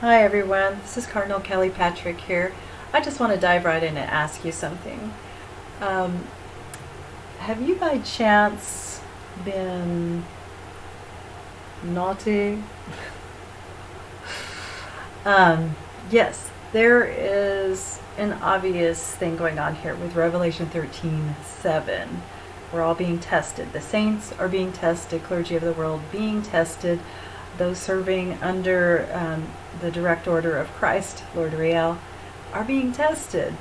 Hi everyone, this is Cardinal Kelly Patrick here. I just want to dive right in and ask you something. Um, have you by chance been naughty? Yes, there is an obvious thing going on here with Revelation 13:7. We're all being tested. The saints are being tested, clergy of the world being tested, those serving under the direct order of Christ, Lord Rael, are being tested.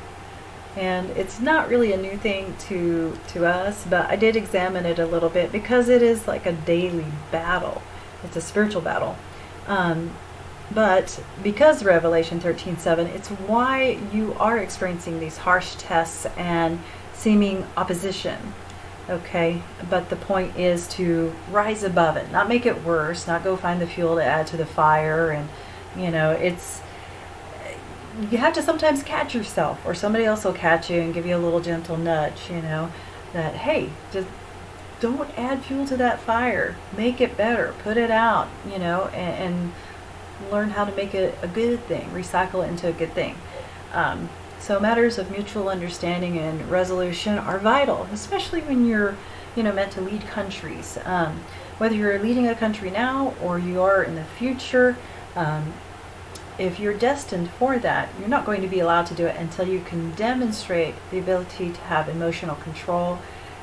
And it's not really a new thing to us, but I did examine it a little bit because it is like a daily battle. It's a spiritual battle. But because Revelation 13:7, it's why you are experiencing these harsh tests and seeming opposition. Okay, but the point is to rise above it, not make it worse, not go find the fuel to add to the fire. And it's, you have to sometimes catch yourself, or somebody else will catch you and give you a little gentle nudge, that, hey, just don't add fuel to that fire, make it better, put it out, and learn how to make it a good thing, recycle it into a good thing. So matters of mutual understanding and resolution are vital, especially when you're, meant to lead countries. Whether you're leading a country now or you are in the future, if you're destined for that, you're not going to be allowed to do it until you can demonstrate the ability to have emotional control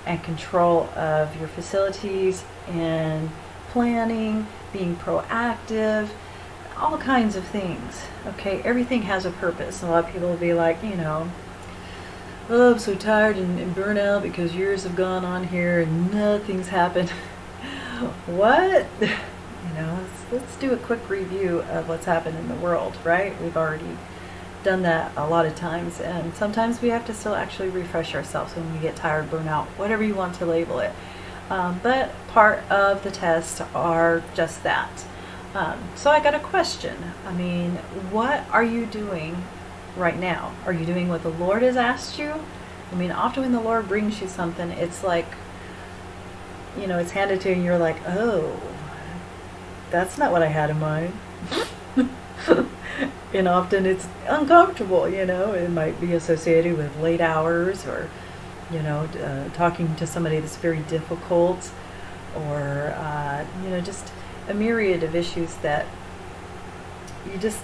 and control of your facilities and planning, being proactive, all kinds of things. Okay, everything has a purpose. A lot of people will be like, oh, I'm so tired and burnt out because years have gone on here and nothing's happened. What? Let's do a quick review of what's happened in the world, right? We've already done that a lot of times, and sometimes we have to still actually refresh ourselves when we get tired, burn out, whatever you want to label it. But part of the tests are just that. So I got a question. What are you doing right now? Are you doing what the Lord has asked you? Often when the Lord brings you something, it's like, it's handed to you and you're like, oh, that's not what I had in mind. And often it's uncomfortable, it might be associated with late hours or, talking to somebody that's very difficult, or, just a myriad of issues that you just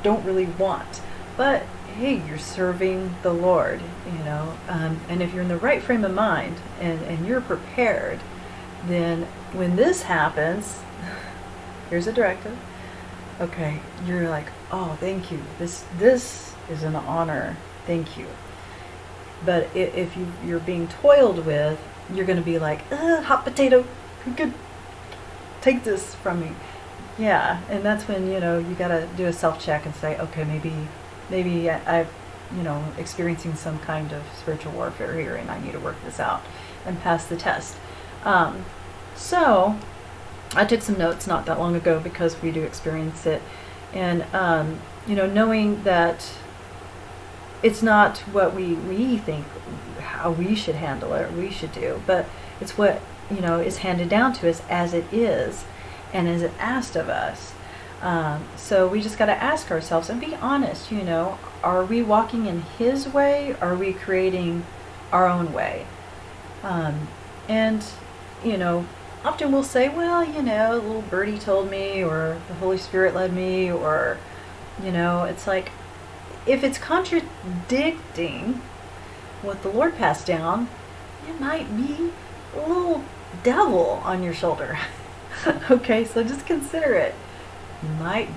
don't really want. But hey, you're serving the Lord, and if you're in the right frame of mind and you're prepared, then when this happens, here's a directive. Okay, you're like, oh, thank you. This is an honor. Thank you. But if you're being toiled with, you're going to be like, hot potato. Who could take this from me? Yeah, and that's when you got to do a self-check and say, okay, maybe I've experiencing some kind of spiritual warfare here, and I need to work this out and pass the test. So I took some notes not that long ago because we do experience it, and knowing that it's not what we think how we should handle it or we should do, but it's what is handed down to us as it is and as it asked of us. So we just got to ask ourselves and be honest, are we walking in His way? Or are we creating our own way? And often we'll say, well, a little birdie told me, or the Holy Spirit led me, or, it's like, if it's contradicting what the Lord passed down, it might be a little devil on your shoulder. Okay, so just consider it. It might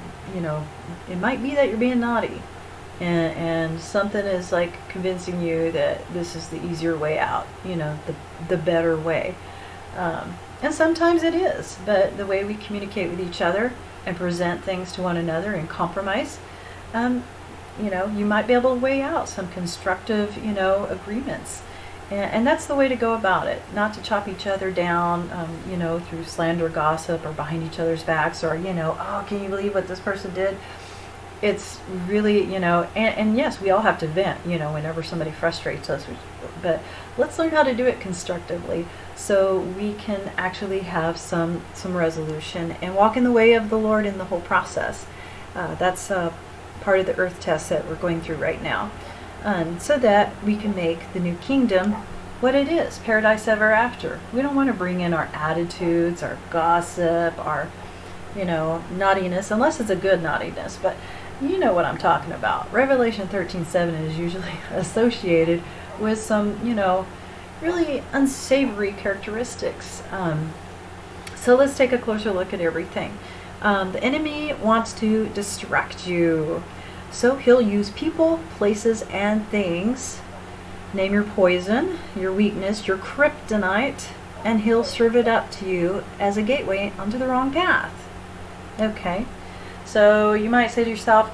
be that you're being naughty, and something is like convincing you that this is the easier way out, the better way. And sometimes it is, but the way we communicate with each other and present things to one another and compromise, you might be able to weigh out some constructive, agreements. And that's the way to go about it, not to chop each other down, through slander, gossip, or behind each other's backs, or, oh, can you believe what this person did? It's really, and yes, we all have to vent, whenever somebody frustrates us, but let's learn how to do it constructively so we can actually have some resolution and walk in the way of the Lord in the whole process. That's part of the earth test that we're going through right now. So that we can make the new kingdom what it is, paradise ever after. We don't want to bring in our attitudes, our gossip, our, naughtiness, unless it's a good naughtiness. But you know what I'm talking about. Revelation 13:7 is usually associated with some, really unsavory characteristics. So let's take a closer look at everything. The enemy wants to distract you. So he'll use people, places, and things. Name your poison, your weakness, your kryptonite, and he'll serve it up to you as a gateway onto the wrong path. Okay, so you might say to yourself,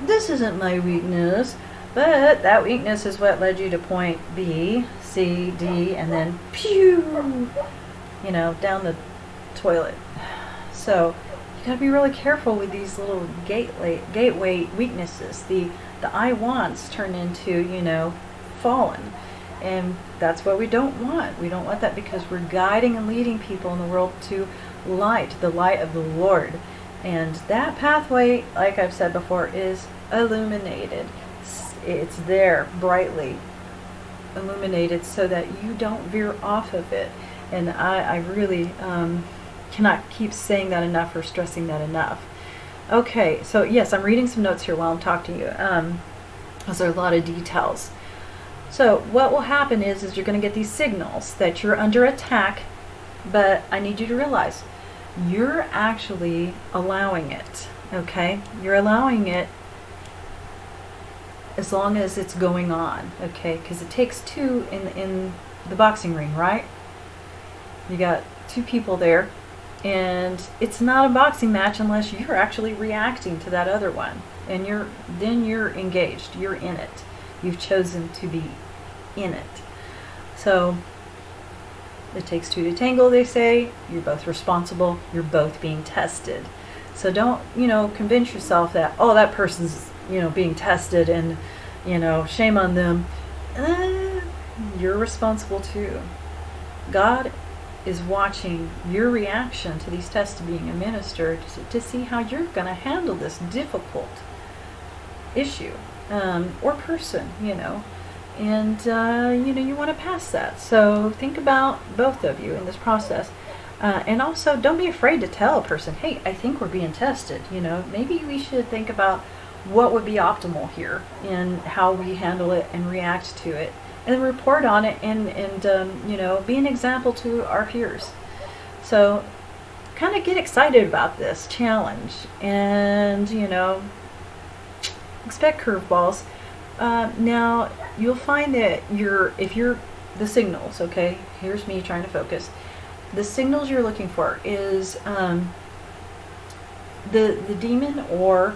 this isn't my weakness, but that weakness is what led you to point B, C, D, and then pew, down the toilet. So you got to be really careful with these little gateway weaknesses. The I wants turn into, fallen. And that's what we don't want. We don't want that, because we're guiding and leading people in the world to light, the light of the Lord. And that pathway, like I've said before, is illuminated. It's there brightly illuminated so that you don't veer off of it. And I really cannot keep saying that enough or stressing that enough. Okay, so yes, I'm reading some notes here while I'm talking to you. Because there are a lot of details. So what will happen is you're going to get these signals that you're under attack, but I need you to realize you're actually allowing it, okay? You're allowing it as long as it's going on, okay? Because it takes two in the boxing ring, right? You got two people there, and it's not a boxing match unless you're actually reacting to that other one, and then you're engaged, you're in it. You've chosen to be in it. So it takes two to tango, they say. You're both responsible. You're both being tested. So don't, convince yourself that, oh, that person's, being tested and, shame on them. You're responsible too. God is watching your reaction to these tests being administered to see how you're going to handle this difficult issue. Or person, and you want to pass that. So think about both of you in this process, and also don't be afraid to tell a person, hey, I think we're being tested. Maybe we should think about what would be optimal here in how we handle it and react to it, and then report on it, and be an example to our peers. So kind of get excited about this challenge, and expect curveballs. Now you'll find that the signals, okay, here's me trying to focus. The signals you're looking for is the demon or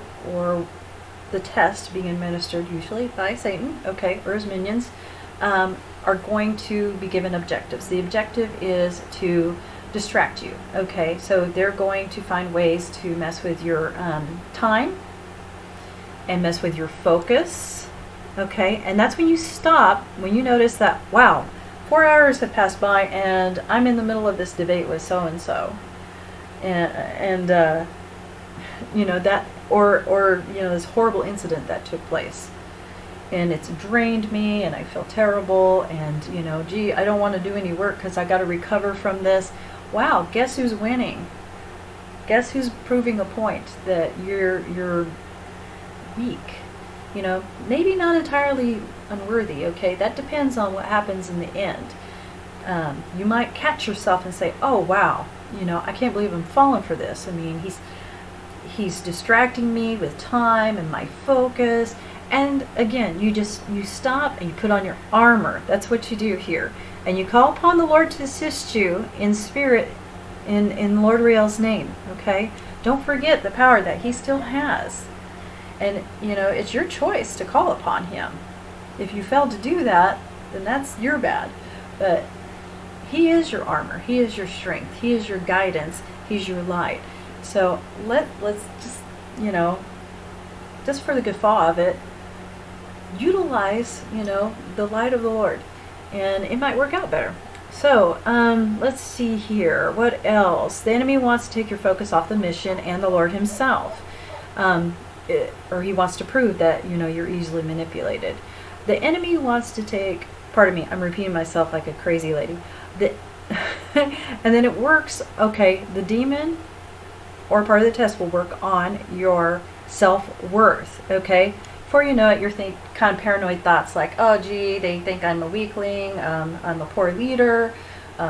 the test being administered, usually by Satan, okay, or his minions, are going to be given objectives. The objective is to distract you, okay? So they're going to find ways to mess with your time and mess with your focus, okay? And that's when you stop, when you notice that, wow, 4 hours have passed by and I'm in the middle of this debate with so-and-so. And that, or this horrible incident that took place. And it's drained me and I feel terrible and, gee, I don't want to do any work because I got to recover from this. Wow, guess who's winning? Guess who's proving a point that you're weak? Maybe not entirely unworthy, okay? That depends on what happens in the end. You might catch yourself and say, oh, wow, I can't believe I'm falling for this. I mean, he's distracting me with time and my focus. And again, you stop and you put on your armor. That's what you do here. And you call upon the Lord to assist you in spirit, in Lord Rael's name, okay? Don't forget the power that he still has. And, it's your choice to call upon him. If you fail to do that, then that's your bad. But he is your armor. He is your strength. He is your guidance. He's your light. So let's just, just for the guffaw of it, utilize, the light of the Lord. And it might work out better. So, let's see here. What else? The enemy wants to take your focus off the mission and the Lord himself. or he wants to prove that, you're easily manipulated. The enemy wants to take, pardon me, I'm repeating myself like a crazy lady. And then it works, okay, the demon or part of the test will work on your self-worth, okay? Before you know it, you're kind of paranoid thoughts like, oh, gee, they think I'm a weakling, I'm a poor leader,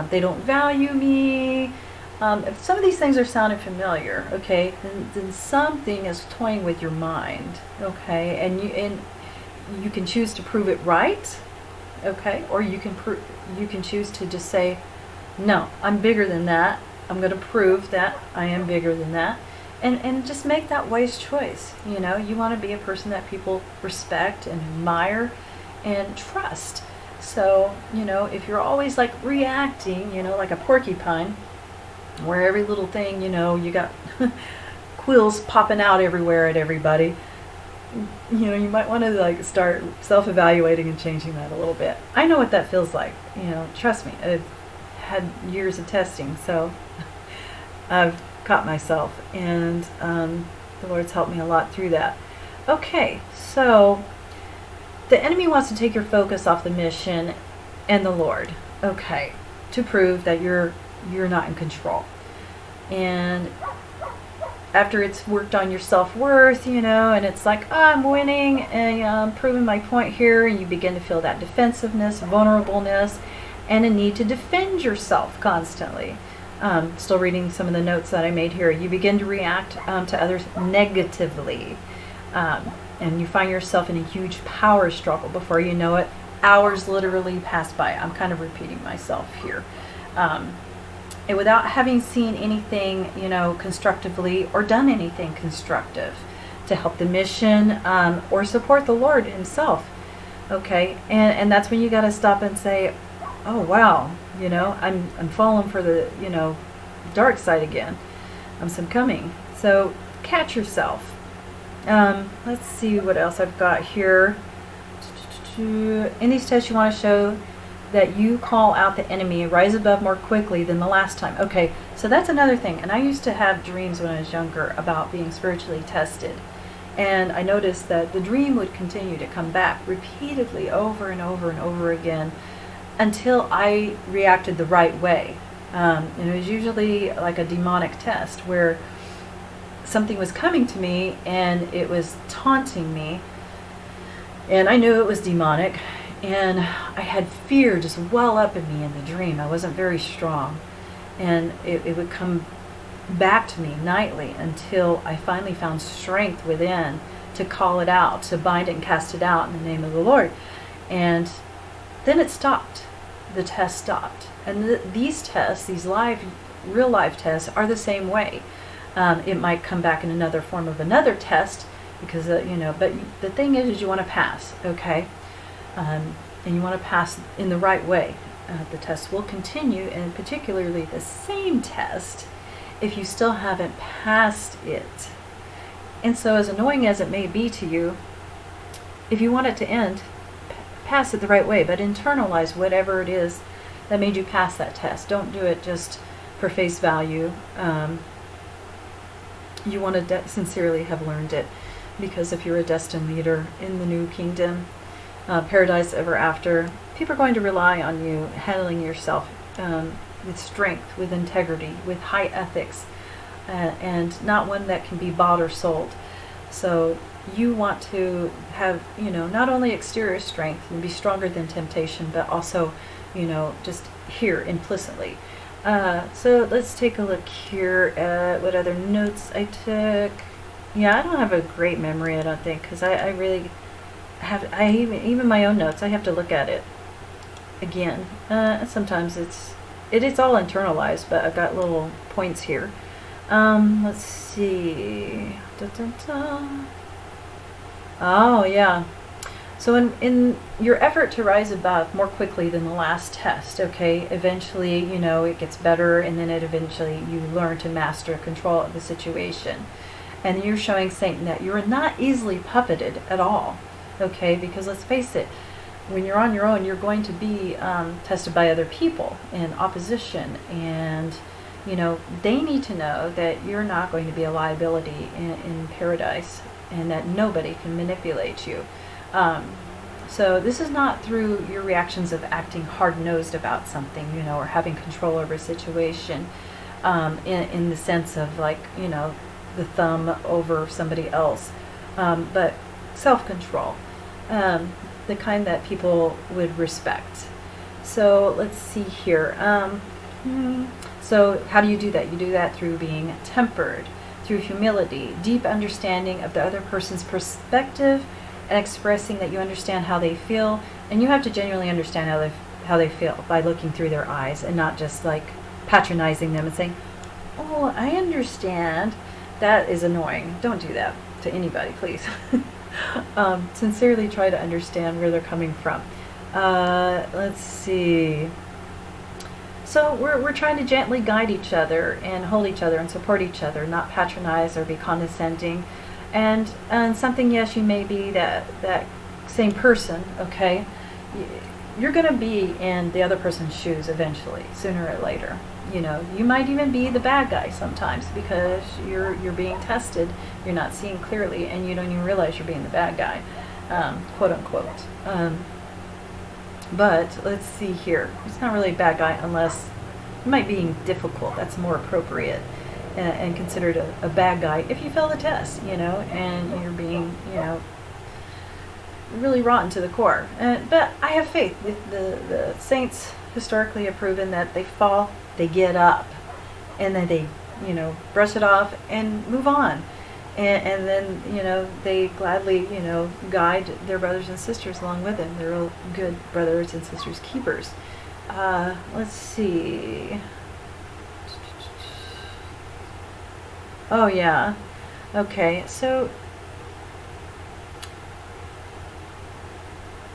they don't value me. If some of these things are sounding familiar, okay, then something is toying with your mind, okay? And you can choose to prove it right, okay? Or you can choose to just say, no, I'm bigger than that. I'm going to prove that I am bigger than that. And just make that wise choice. You want to be a person that people respect and admire and trust. So, if you're always like reacting, like a porcupine, where every little thing, you got quills popping out everywhere at everybody, you might want to like start self-evaluating and changing that a little bit. I know what that feels like. Trust me, I've had years of testing, so I've caught myself, and the Lord's helped me a lot through that. Okay, so the enemy wants to take your focus off the mission and the Lord, okay, to prove that you're not in control. And after it's worked on your self-worth, and it's like, oh, I'm winning, and I'm proving my point here, and you begin to feel that defensiveness, vulnerableness, and a need to defend yourself constantly. Still reading some of the notes that I made here. You begin to react to others negatively, and you find yourself in a huge power struggle. Before you know it, hours literally pass by. I'm kind of repeating myself here. And without having seen anything, constructively or done anything constructive to help the mission or support the Lord himself. Okay, and that's when you got to stop and say, oh wow, I'm falling for the dark side again. I'm succumbing. So catch yourself. Let's see what else I've got here. In these tests, you want to show that you call out the enemy and rise above more quickly than the last time. Okay, so that's another thing. And I used to have dreams when I was younger about being spiritually tested. And I noticed that the dream would continue to come back repeatedly over and over and over again until I reacted the right way. And it was usually like a demonic test where something was coming to me and it was taunting me. And I knew it was demonic. And I had fear just well up in me in the dream. I wasn't very strong. And it would come back to me nightly until I finally found strength within to call it out, to bind it and cast it out in the name of the Lord. And then it stopped. The test stopped. And these tests, these real life tests, are the same way. It might come back in another form of another test, because but the thing is you want to pass, okay? And you want to pass in the right way. The test will continue, and particularly the same test, if you still haven't passed it. And so, as annoying as it may be to you, if you want it to end, pass it the right way, but internalize whatever it is that made you pass that test. Don't do it just for face value. You want to sincerely have learned it, because if you're a destined leader in the new kingdom, paradise ever after, people are going to rely on you handling yourself with strength, with integrity, with high ethics, and not one that can be bought or sold. So you want to have, not only exterior strength and be stronger than temptation, but also, just here implicitly. So let's take a look here at what other notes I took. Yeah, I don't have a great memory, I don't think, because I really have, even my own notes, I have to look at it again. Sometimes it's all internalized, but I've got little points here. Let's see. Oh, yeah. So in your effort to rise above more quickly than the last test, okay, eventually, it gets better, and then eventually you learn to master control of the situation. And you're showing Satan that you're not easily puppeted at all, okay, because let's face it, when you're on your own, you're going to be tested by other people in opposition, and they need to know that you're not going to be a liability in paradise, and that nobody can manipulate you. So this is not through your reactions of acting hard-nosed about something, or having control over a situation, in the sense of the thumb over somebody else, but self-control, the kind that people would respect. So let's see here. So how do you do that? You do that through being tempered, through humility, deep understanding of the other person's perspective, and expressing that you understand how they feel. And you have to genuinely understand how they feel by looking through their eyes, and not just patronizing them and saying, "Oh, I understand." That is annoying. Don't do that to anybody, please. Sincerely try to understand where they're coming from. Let's see. So we're trying to gently guide each other and hold each other and support each other, not patronize or be condescending. And something, yes, you may be that same person, okay? You're going to be in the other person's shoes eventually, sooner or later. You might even be the bad guy sometimes, because you're being tested, you're not seeing clearly, and you don't even realize you're being the bad guy, quote unquote. But let's see here. It's not really a bad guy unless you might be being difficult. That's more appropriate and considered a bad guy if you fail the test, and you're being, really rotten to the core. But I have faith. The saints historically have proven that they fall, they get up, and then they, brush it off and move on. And then, they gladly, guide their brothers and sisters along with them. They're real good brothers and sisters keepers. Let's see. Oh, yeah. Okay, so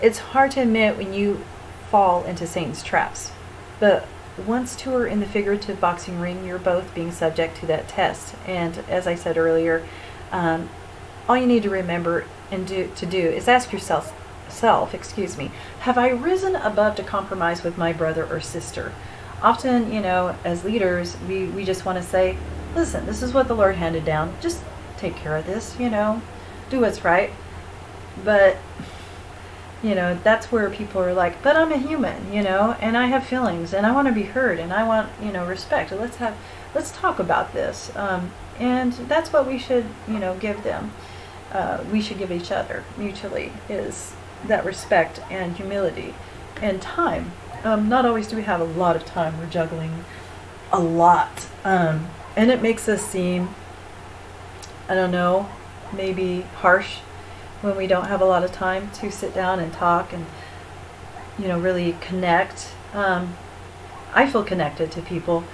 it's hard to admit when you fall into Satan's traps. But once two are in the figurative boxing ring, you're both being subject to that test. And as I said earlier, all you need to remember and do is ask yourself, have I risen above to compromise with my brother or sister? Often, as leaders, we just want to say, listen, this is what the Lord handed down. Just take care of this, do what's right. But, that's where people are like, but I'm a human, and I have feelings, and I want to be heard, and I want, respect. Let's talk about this. And that's what we should, give them. We should give each other mutually, is that respect and humility and time. Not always do we have a lot of time. We're juggling a lot. And it makes us seem, I don't know, maybe harsh when we don't have a lot of time to sit down and talk and, really connect. I feel connected to people,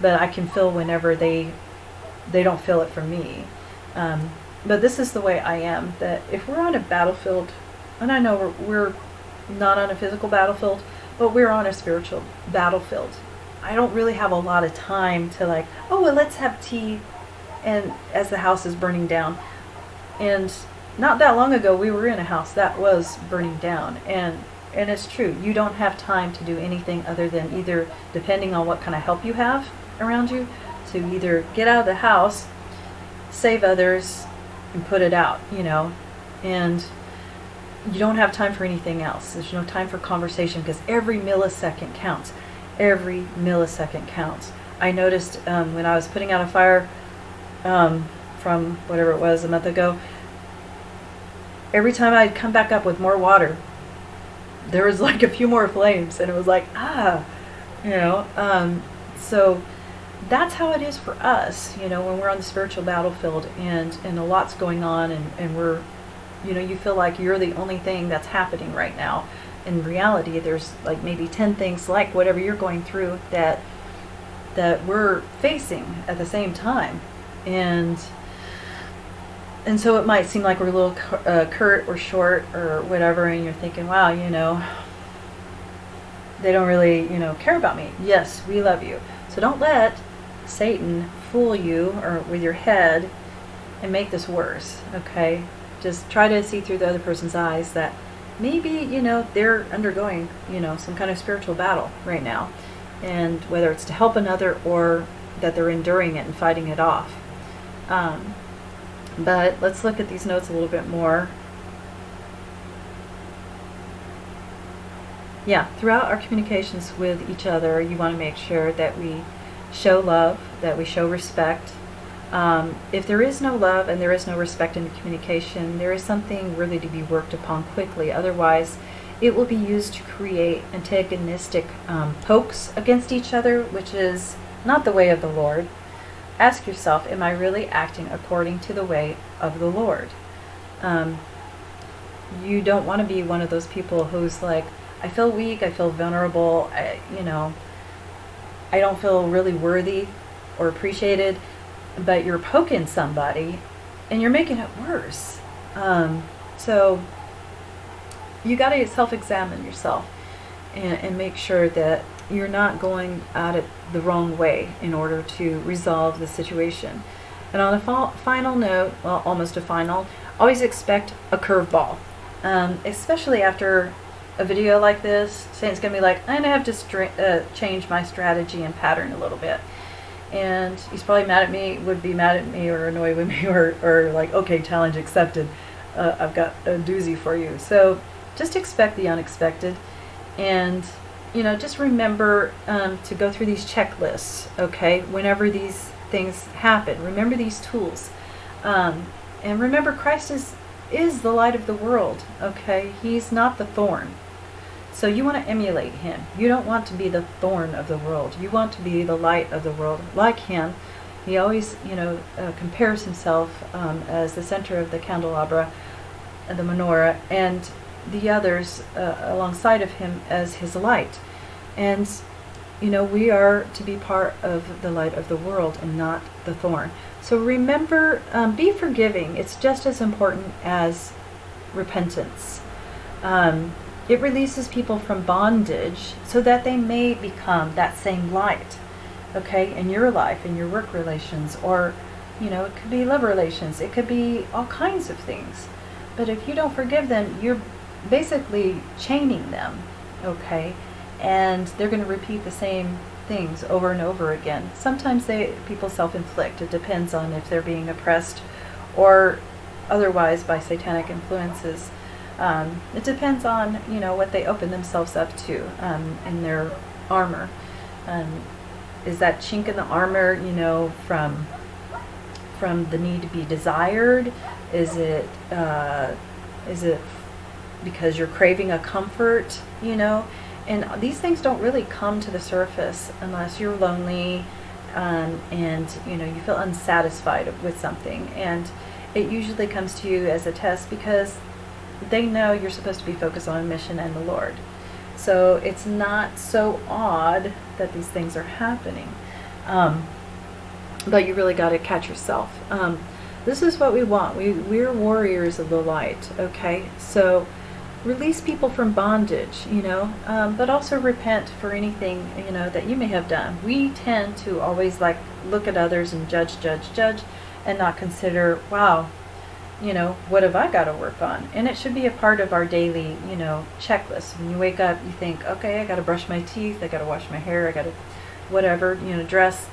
but I can feel whenever they don't feel it from me. But this is the way I am, that if we're on a battlefield, and I know we're not on a physical battlefield, but we're on a spiritual battlefield. I don't really have a lot of time to let's have tea, and as the house is burning down. And not that long ago, we were in a house that was burning down, and it's true. You don't have time to do anything other than either, depending on what kind of help you have around you, to either get out of the house, save others, and put it out, and you don't have time for anything else. There's no time for conversation, because every millisecond counts. Every millisecond counts. I noticed when I was putting out a fire from whatever it was a month ago, every time I'd come back up with more water, there was a few more flames, and it was so that's how it is for us, when we're on the spiritual battlefield and a lot's going on, and we're, you feel like you're the only thing that's happening right now. In reality, there's maybe 10 things like whatever you're going through that we're facing at the same time. And so it might seem like we're a little curt or short or whatever, and you're thinking, wow, they don't really, care about me. Yes, we love you. So don't let Satan fool you or with your head and make this worse, okay? Just try to see through the other person's eyes that maybe, they're undergoing, some kind of spiritual battle right now. And whether it's to help another or that they're enduring it and fighting it off. But let's look at these notes a little bit more. Yeah, throughout our communications with each other, you want to make sure that we show love, that we show respect. If there is no love and there is no respect in the communication, there is something really to be worked upon quickly. Otherwise, it will be used to create antagonistic pokes against each other, which is not the way of the Lord. Ask yourself, am I really acting according to the way of the Lord? You don't want to be one of those people who's like, I feel weak, I feel vulnerable, I don't feel really worthy or appreciated, but you're poking somebody and you're making it worse. So you got to self-examine yourself and make sure that you're not going at it the wrong way in order to resolve the situation. And on a final note, well, almost a final, always expect a curveball. Especially after a video like this, Satan's going to be like, I'm going to have to change my strategy and pattern a little bit. And he's probably would be mad at me or annoyed with me or like, okay, challenge accepted. I've got a doozy for you. So just expect the unexpected. And, just remember to go through these checklists, okay? Whenever these things happen, remember these tools. And remember, Christ is the light of the world, okay? He's not the thorn. So you want to emulate him. You don't want to be the thorn of the world. You want to be the light of the world like him. He always, compares himself as the center of the candelabra, the menorah, and the others alongside of him as his light. And, we are to be part of the light of the world and not the thorn. So remember, be forgiving. It's just as important as repentance. It releases people from bondage so that they may become that same light, okay, in your life, in your work relations, or, it could be love relations. It could be all kinds of things. But if you don't forgive them, you're basically chaining them, okay, and they're going to repeat the same things over and over again. Sometimes people self-inflict. It depends on if they're being oppressed or otherwise by satanic influences. It depends on, what they open themselves up to in their armor. Is that chink in the armor, from the need to be desired? Is it because you're craving a comfort, And these things don't really come to the surface unless you're lonely and, you feel unsatisfied with something. And it usually comes to you as a test because they know you're supposed to be focused on a mission and the Lord. So it's not so odd that these things are happening. But you really got to catch yourself. This is what we want. We're warriors of the light, okay? So release people from bondage, but also repent for anything, that you may have done. We tend to always look at others and judge, and not consider, wow, what have I got to work on? And it should be a part of our daily, checklist. When you wake up, you think, okay, I got to brush my teeth, I got to wash my hair, I got to whatever, dress.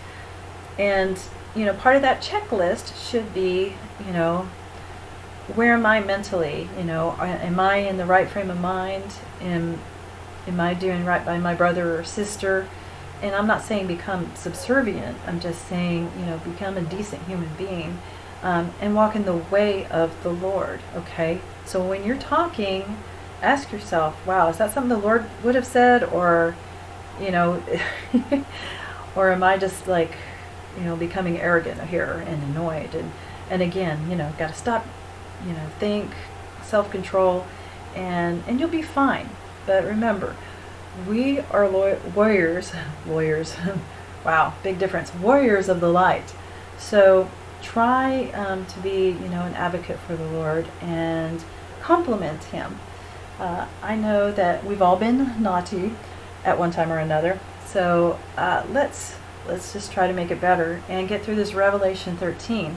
And, part of that checklist should be, where am I mentally? Am I in the right frame of mind? Am I doing right by my brother or sister? And I'm not saying become subservient. I'm just saying, become a decent human being. And walk in the way of the Lord, okay? So when you're talking, ask yourself, wow, is that something the Lord would have said? Or, or am I just becoming arrogant here and annoyed? And again, got to stop, think, self-control, and you'll be fine. But remember, we are warriors, wow, big difference, warriors of the light. So try to be, an advocate for the Lord and compliment him. I know that we've all been naughty at one time or another. So let's just try to make it better and get through this Revelation 13.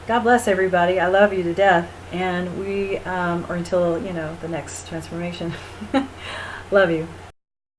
God bless everybody. I love you to death. And we, or until, the next transformation. Love you.